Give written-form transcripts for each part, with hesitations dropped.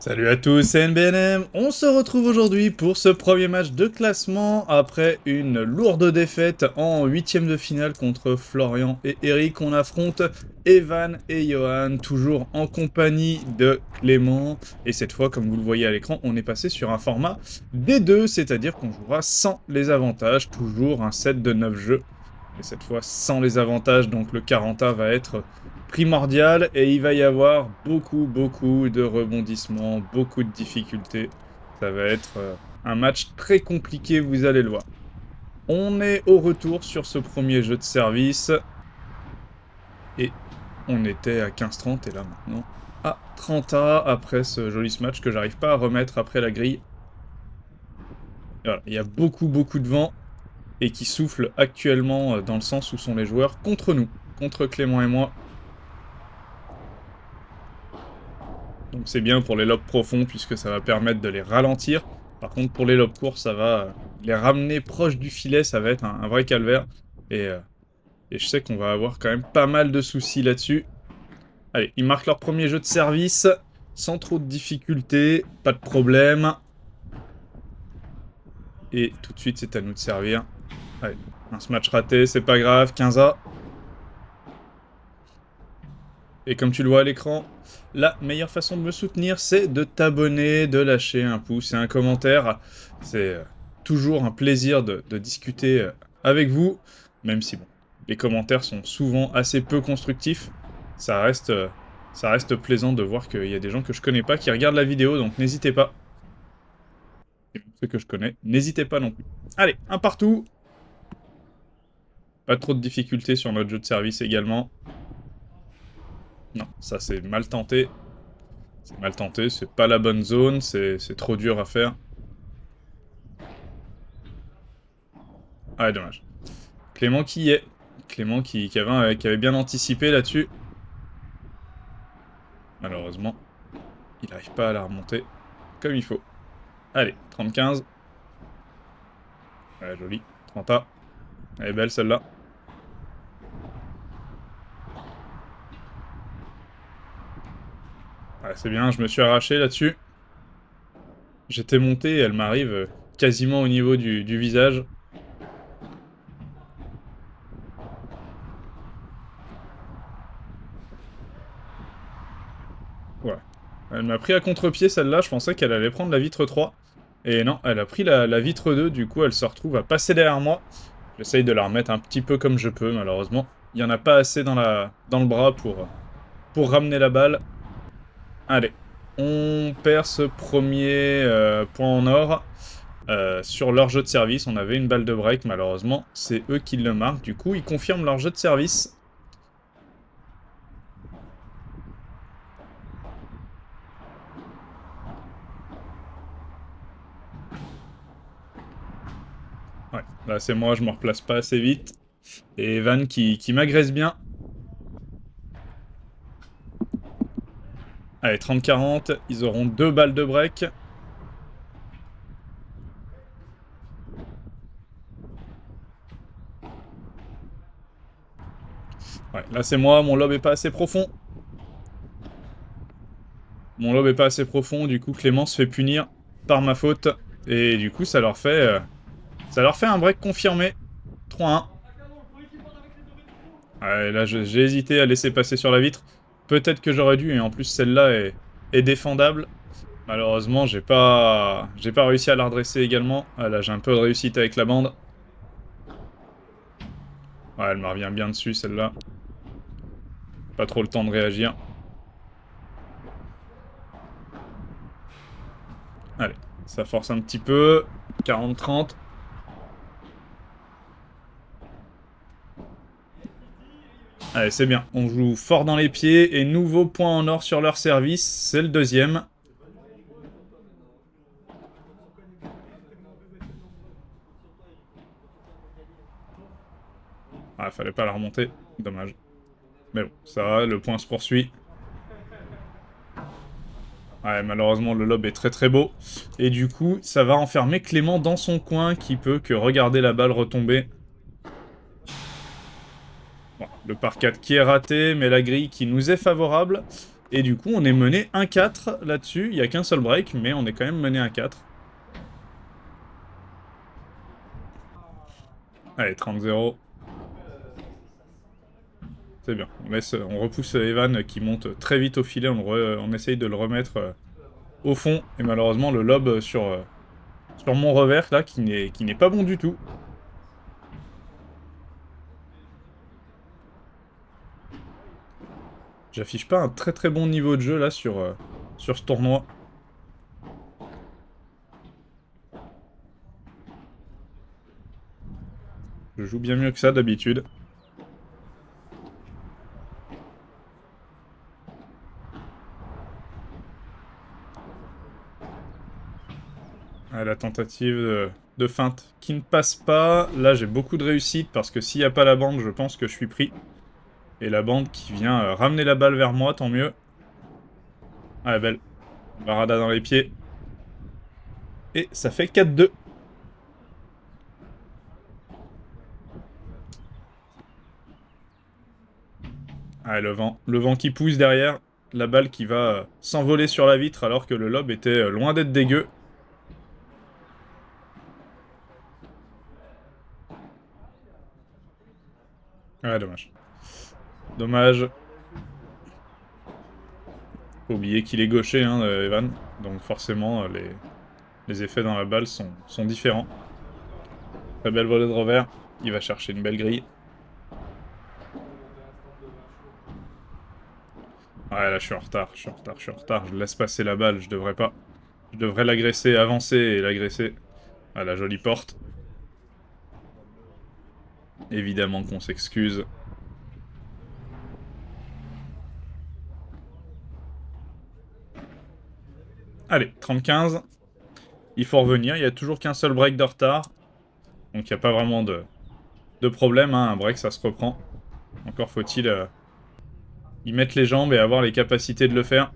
Salut à tous, c'est NBNM. On se retrouve aujourd'hui pour ce premier match de classement après une lourde défaite en huitième de finale contre Florian et Eric. On affronte Evan et Johan, toujours en compagnie de Clément. Et cette fois, comme vous le voyez à l'écran, on est passé sur un format D2, c'est-à-dire qu'on jouera sans les avantages, toujours un set de 9 jeux. Et cette fois sans les avantages, donc le 40A va être primordial et il va y avoir beaucoup de rebondissements, beaucoup de difficultés. Ça va être un match très compliqué, vous allez le voir. On est au retour sur ce premier jeu de service et on était à 15-30 et là maintenant à 30A après ce joli match que j'arrive pas à remettre après la grille. Et voilà, il y a beaucoup de vent et qui souffle actuellement dans le sens où sont les joueurs contre nous, contre Clément et moi. Donc c'est bien pour les lobes profonds puisque ça va permettre de les ralentir. Par contre pour les lobes courts, ça va les ramener proche du filet, ça va être un vrai calvaire. Et je sais qu'on va avoir quand même pas mal de soucis là-dessus. Allez, ils marquent leur premier jeu de service, sans trop de difficultés, pas de problème. Et tout de suite c'est à nous de servir. Allez, un smash raté, c'est pas grave, 15A. Et comme tu le vois à l'écran, la meilleure façon de me soutenir, c'est de t'abonner, de lâcher un pouce et un commentaire. C'est toujours un plaisir de discuter avec vous, même si bon, les commentaires sont souvent assez peu constructifs. Ça reste plaisant de voir qu'il y a des gens que je connais pas qui regardent la vidéo, donc n'hésitez pas. Et même ceux que je connais, n'hésitez pas non plus. Allez, un partout. Pas trop de difficultés sur notre jeu de service également. Non, ça c'est mal tenté. C'est mal tenté, c'est pas la bonne zone, c'est trop dur à faire. Ah, dommage. Clément qui y est. Clément qui avait bien anticipé là-dessus. Malheureusement, il n'arrive pas à la remonter comme il faut. Allez, 30-15. Ouais, joli. 30A. Elle est belle celle-là. Ouais, c'est bien, je me suis arraché là-dessus. J'étais monté et elle m'arrive quasiment au niveau du visage. Ouais. Elle m'a pris à contre-pied celle-là, je pensais qu'elle allait prendre la vitre 3. Et non, elle a pris la vitre 2, du coup elle se retrouve à passer derrière moi. J'essaye de la remettre un petit peu comme je peux, malheureusement. Il n'y en a pas assez dans le bras pour ramener la balle. Allez, on perd ce premier point en or. Sur leur jeu de service, on avait une balle de break, malheureusement. C'est eux qui le marquent, du coup ils confirment leur jeu de service. Ouais, là c'est moi, je me replace pas assez vite. Et Evan qui m'agresse bien. Allez, 30-40, ils auront 2 balles de break. Ouais, là c'est moi, mon lob est pas assez profond. Mon lob est pas assez profond, du coup Clément se fait punir par ma faute. Et du coup ça leur fait un break confirmé. 3-1. Ouais, là j'ai hésité à laisser passer sur la vitre. Peut-être que j'aurais dû, et en plus celle-là est défendable. Malheureusement j'ai pas réussi à la redresser également. Ah, là j'ai un peu de réussite avec la bande. Ouais, elle me revient bien dessus celle-là. Pas trop le temps de réagir. Allez, ça force un petit peu. 40-30. Allez, c'est bien. On joue fort dans les pieds. Et nouveau point en or sur leur service. C'est le deuxième. Ah, fallait pas la remonter. Dommage. Mais bon, ça va, le point se poursuit. Ouais, malheureusement, le lob est très beau. Et du coup, ça va enfermer Clément dans son coin qui peut que regarder la balle retomber. Bon, le par 4 qui est raté, mais la grille qui nous est favorable. Et du coup, on est mené 1-4 là-dessus. Il n'y a qu'un seul break, mais on est quand même mené 1-4. Allez, 30-0. C'est bien. On repousse Evan qui monte très vite au filet. On essaye de le remettre au fond. Et malheureusement, le lob sur mon revers, là, qui n'est pas bon du tout. J'affiche pas un très très bon niveau de jeu, là, sur ce tournoi. Je joue bien mieux que ça, d'habitude. Ah, la tentative de feinte qui ne passe pas. Là, j'ai beaucoup de réussite, parce que s'il n'y a pas la bande, je pense que je suis pris. Et la bande qui vient ramener la balle vers moi, tant mieux. Ah, belle. Barada dans les pieds. Et ça fait 4-2. Ah, le vent qui pousse derrière. La balle qui va s'envoler sur la vitre alors que le lob était loin d'être dégueu. Ah, dommage. Dommage. Faut oublier qu'il est gaucher, hein, Evan. Donc forcément, les effets dans la balle sont différents. Très belle volée de revers. Il va chercher une belle grille. Ouais, là, je suis en retard, je suis en retard, je suis en retard. Je laisse passer la balle, je devrais pas. Je devrais l'agresser, avancer et l'agresser. Ah, la jolie porte. Évidemment qu'on s'excuse. Allez, 30-15. Il faut revenir, il n'y a toujours qu'un seul break de retard. Donc il n'y a pas vraiment de problème, hein. Un break, ça se reprend. Encore faut-il y mettre les jambes et avoir les capacités de le faire.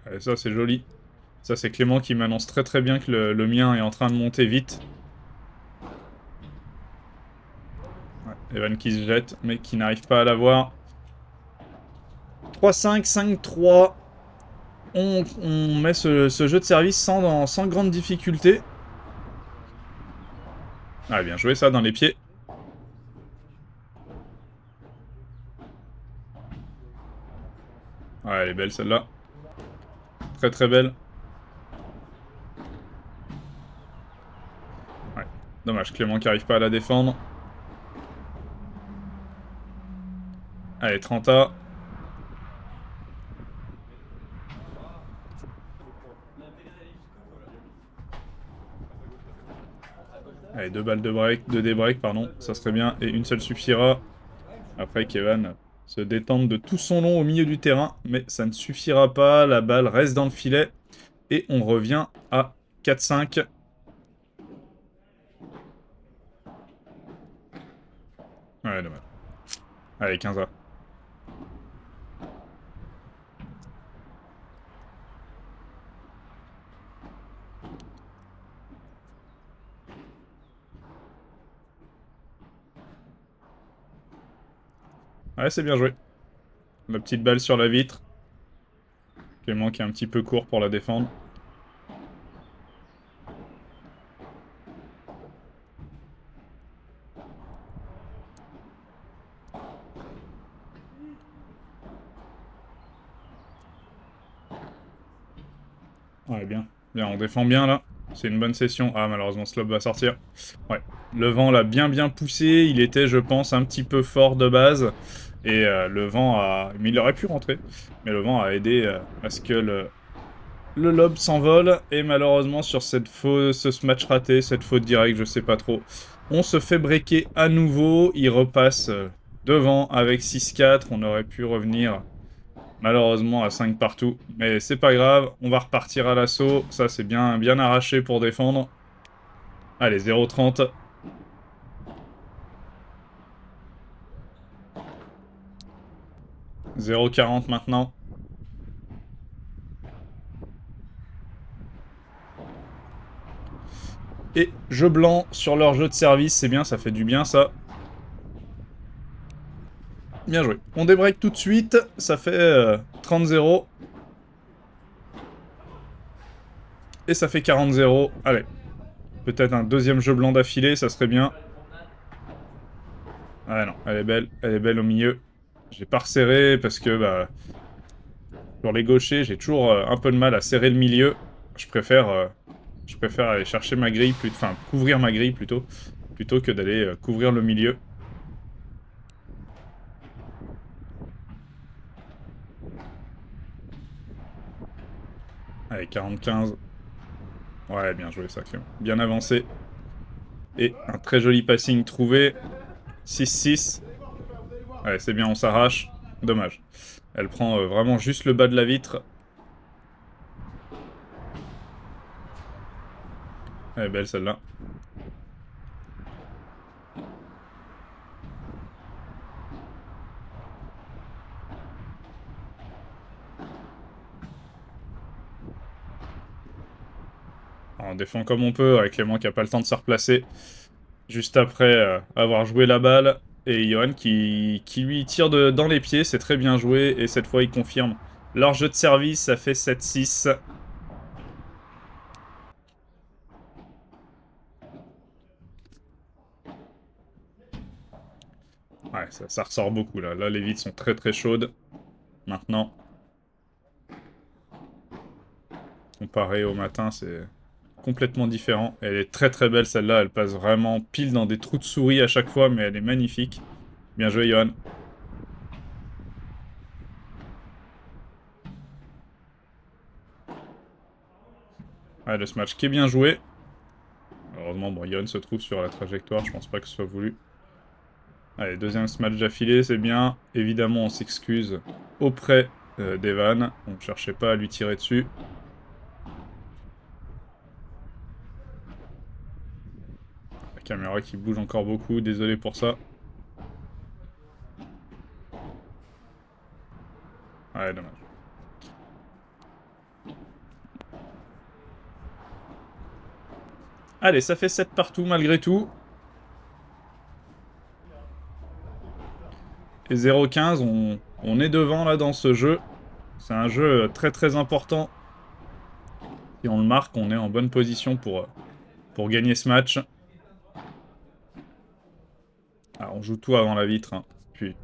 Allez, ça, c'est joli. Ça, c'est Clément qui m'annonce très très bien que le mien est en train de monter vite. Ouais, Evan qui se jette, mais qui n'arrive pas à l'avoir. 3-5, 5-3. On met ce jeu de service sans grande difficulté. Ah, bien joué ça, dans les pieds. Ouais, elle est belle celle-là. Très très belle. Ouais, dommage, Clément qui arrive pas à la défendre. Allez, 30A. Allez, 2 balles de break, 2 débreak, pardon, ça serait bien, et une seule suffira. Après, Kevin se détendre de tout son long au milieu du terrain, mais ça ne suffira pas, la balle reste dans le filet, et on revient à 4-5. Ouais, dommage. Allez, 15A. Ouais, c'est bien joué. La petite balle sur la vitre. Clément qui est un petit peu court pour la défendre. Ouais, bien. Bien, on défend bien, là. C'est une bonne session. Ah, malheureusement, ce lob va sortir. Ouais. Le vent l'a bien poussé. Il était, je pense, un petit peu fort de base. Et le vent a... Mais il aurait pu rentrer. Mais le vent a aidé à ce que le lob s'envole. Et malheureusement, sur ce match raté, cette faute directe, je sais pas trop, on se fait breaker à nouveau. Il repasse devant avec 6-4. On aurait pu revenir... Malheureusement à 5 partout, mais c'est pas grave, on va repartir à l'assaut, ça c'est bien arraché pour défendre. Allez, 0-30. « 0-40 maintenant. Et jeu blanc sur leur jeu de service, c'est bien, ça fait du bien ça. Bien joué. On débreak tout de suite, ça fait 30-0. Et ça fait 40-0. Allez. Peut-être un deuxième jeu blanc d'affilée, ça serait bien. Ah non, elle est belle au milieu. J'ai pas resserré parce que, bah, sur les gauchers, j'ai toujours un peu de mal à serrer le milieu. Je préfère aller chercher ma grille, enfin, couvrir ma grille plutôt que d'aller couvrir le milieu. Allez, 40-15. Ouais, bien joué, ça, Clément. Bien avancé. Et un très joli passing trouvé. 6-6. Ouais, c'est bien, on s'arrache. Dommage. Elle prend vraiment juste le bas de la vitre. Elle est belle, celle-là. On défend comme on peut, avec Clément qui a pas le temps de se replacer. Juste après avoir joué la balle. Et Johan qui lui tire dans les pieds, c'est très bien joué. Et cette fois, il confirme leur jeu de service, ça fait 7-6. Ouais, ça ressort beaucoup là. Là, les vides sont très très chaudes. Maintenant, comparé au matin, c'est complètement différent. Elle est très très belle celle-là. Elle passe vraiment pile dans des trous de souris à chaque fois, mais elle est magnifique. Bien joué, Johan. Ouais, le match qui est bien joué. Heureusement, bon, Johan se trouve sur la trajectoire. Je pense pas que ce soit voulu. Allez, deuxième smash d'affilée, c'est bien. Évidemment, on s'excuse auprès d'Evan. On ne cherchait pas à lui tirer dessus. La caméra qui bouge encore beaucoup, désolé pour ça. Ouais, dommage. Allez, ça fait 7 partout malgré tout. Et 0-15, on est devant là dans ce jeu. C'est un jeu très très important. Si on le marque, on est en bonne position pour gagner ce match. Ah, on joue tout avant la vitre. Hein. Puis,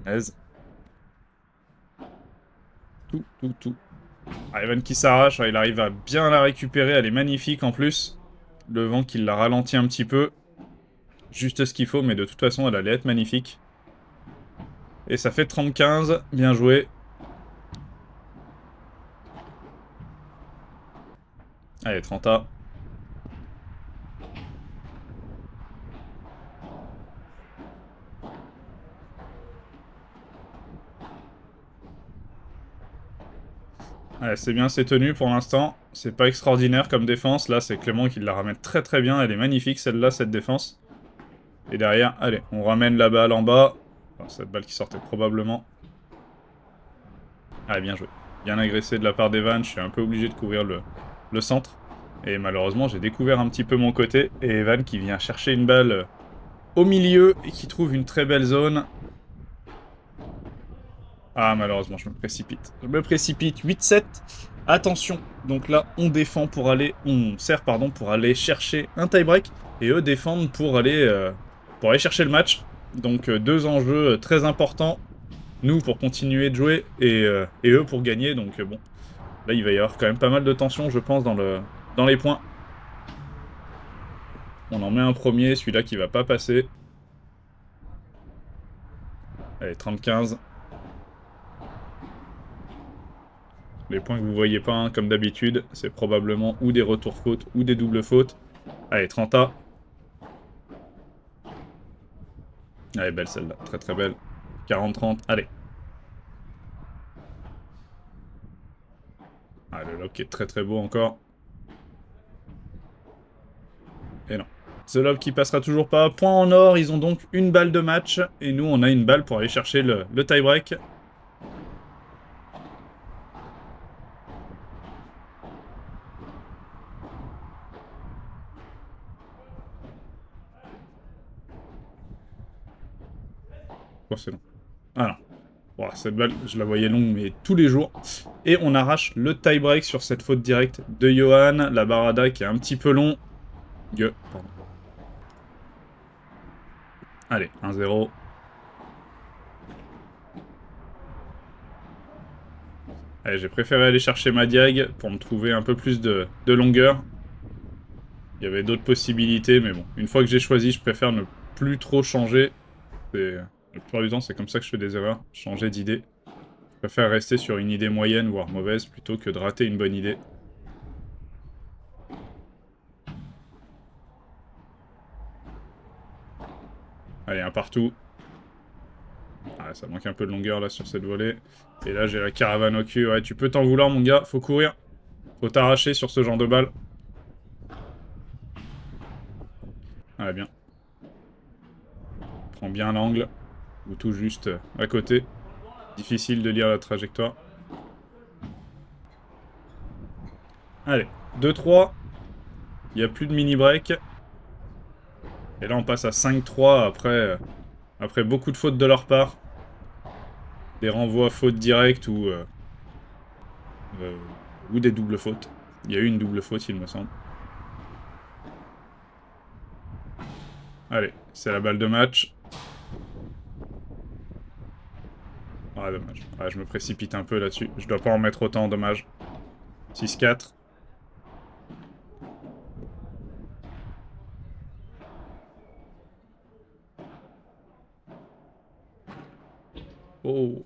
aise. Tout. Ah, Evan qui s'arrache, il arrive à bien la récupérer, elle est magnifique en plus. Le vent qui l'a ralenti un petit peu. Juste ce qu'il faut, mais de toute façon, elle allait être magnifique. Et ça fait 30-15, bien joué. Allez, 30A. Allez, c'est bien, c'est tenu pour l'instant. C'est pas extraordinaire comme défense. Là, c'est Clément qui la ramène très très bien. Elle est magnifique celle-là, cette défense. Et derrière, allez, on ramène la balle en bas. Enfin, cette balle qui sortait probablement. Allez, bien joué. Bien agressé de la part d'Evan. Je suis un peu obligé de couvrir le centre. Et malheureusement, j'ai découvert un petit peu mon côté. Et Evan qui vient chercher une balle au milieu et qui trouve une très belle zone. Ah, malheureusement, je me précipite. Je me précipite. 8-7. Attention. Donc là, on défend pour aller... On sert, pardon, pour aller chercher un tie-break. Et eux défendent pour aller chercher le match. Donc deux enjeux très importants. Nous, pour continuer de jouer. Et eux, pour gagner. Donc bon. Là, il va y avoir quand même pas mal de tension, je pense, dans les points. On en met un premier. Celui-là qui va pas passer. Allez, 30-15. Les points que vous voyez pas, hein, comme d'habitude, c'est probablement ou des retours fautes ou des doubles fautes. Allez, 30A. Elle est belle celle-là, très très belle. 40-30, allez. Ah, le lob qui est très très beau encore. Et non. Ce lob qui passera toujours pas. Point en or, ils ont donc une balle de match. Et nous, on a une balle pour aller chercher le tie-break. Oh, c'est long. Ah non. Bon, cette balle, je la voyais longue, mais tous les jours. Et on arrache le tie-break sur cette faute directe de Johan. La barada qui est un petit peu long. Pardon. Allez, 1-0. Allez, j'ai préféré aller chercher ma diag pour me trouver un peu plus de longueur. Il y avait d'autres possibilités, mais bon. Une fois que j'ai choisi, je préfère ne plus trop changer. La plupart du temps, c'est comme ça que je fais des erreurs. Changer d'idée. Je préfère rester sur une idée moyenne, voire mauvaise, plutôt que de rater une bonne idée. Allez, un partout. Ah, ça manque un peu de longueur, là, sur cette volée. Et là, j'ai la caravane au cul. Ouais, tu peux t'en vouloir, mon gars. Faut courir. Faut t'arracher sur ce genre de balle. Ah, bien. Prends bien l'angle. Ou tout juste à côté. Difficile de lire la trajectoire. Allez, 2-3. Il n'y a plus de mini-break. Et là, on passe à 5-3 après beaucoup de fautes de leur part. Des renvois fautes directes ou des doubles fautes. Il y a eu une double faute, il me semble. Allez, c'est la balle de match. Ah, dommage. Ah, je me précipite un peu là-dessus. Je dois pas en mettre autant, dommage. 6-4. Oh.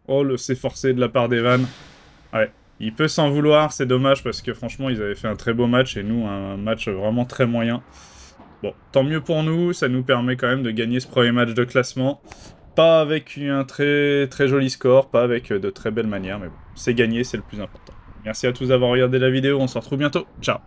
Oh, le c'est forcé de la part d'Evan. Ouais. Il peut s'en vouloir, c'est dommage parce que franchement, ils avaient fait un très beau match et nous, un match vraiment très moyen. Bon, tant mieux pour nous, ça nous permet quand même de gagner ce premier match de classement. Pas avec un très, très joli score, pas avec de très belles manières, mais bon, c'est gagné, c'est le plus important. Merci à tous d'avoir regardé la vidéo, on se retrouve bientôt. Ciao!